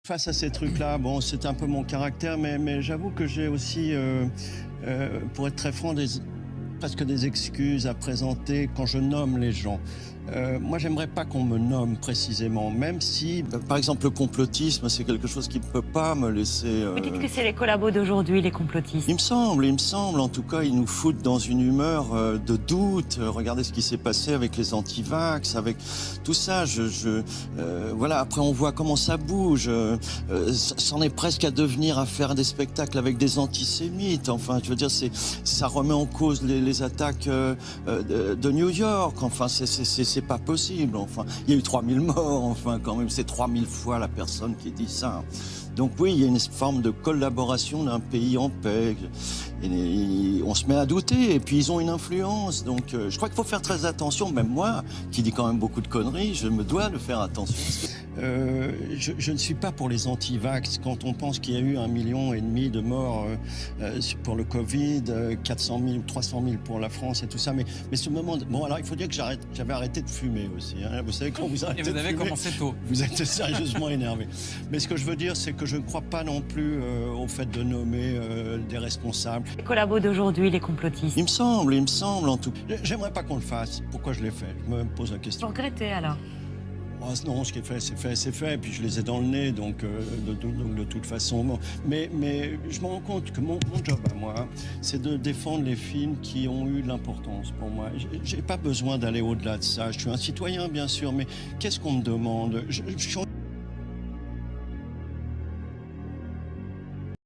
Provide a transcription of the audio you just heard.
Face à ces trucs-là, bon, c'est un peu mon caractère, mais j'avoue que j'ai aussi, pour être très franc, presque des excuses à présenter quand je nomme les gens. Moi, j'aimerais pas qu'on me nomme précisément, même si, par exemple, le complotisme, c'est quelque chose qui ne peut pas me laisser... Vous dites que c'est les collabos d'aujourd'hui, les complotistes. Il me semble, en tout cas, ils nous foutent dans une humeur de doute. Regardez ce qui s'est passé avec les antivax, avec tout ça. Voilà, après on voit comment ça bouge. C'en est presque à devenir à faire des spectacles avec des antisémites. Enfin, je veux dire, ça remet en cause les attaques de New York. Enfin, c'est pas possible. Enfin, il y a eu 3000 morts, enfin, quand même. C'est 3000 fois la personne qui dit ça. Donc oui, il y a une forme de collaboration d'un pays en paix. Et on se met à douter, et puis ils ont une influence. Donc je crois qu'il faut faire très attention, même moi, qui dis quand même beaucoup de conneries, je me dois de faire attention. Je ne suis pas pour les anti-vax. Quand on pense qu'il y a eu 1,5 million de morts pour le Covid, 400 000 ou 300 000 pour la France et tout ça. Mais ce moment... Bon, alors il faut dire que j'avais arrêté de fumer aussi. Hein. Vous savez, quand vous arrêtez de fumer... Et vous avez commencé tôt. Vous êtes sérieusement énervé. Mais ce que je veux dire, c'est que je ne crois pas non plus au fait de nommer des responsables. Les collabos d'aujourd'hui, les complotistes. Il me semble en tout. J'aimerais pas qu'on le fasse. Pourquoi je l'ai fait? Je me pose la question. Vous regrettez alors? Oh, non, ce qui est fait, c'est fait, c'est fait. Et puis je les ai dans le nez, donc de toute façon. Bon. Mais je me rends compte que mon job à moi, c'est de défendre les films qui ont eu de l'importance pour moi. J'ai pas besoin d'aller au-delà de ça. Je suis un citoyen, bien sûr, mais qu'est-ce qu'on me demande? Je suis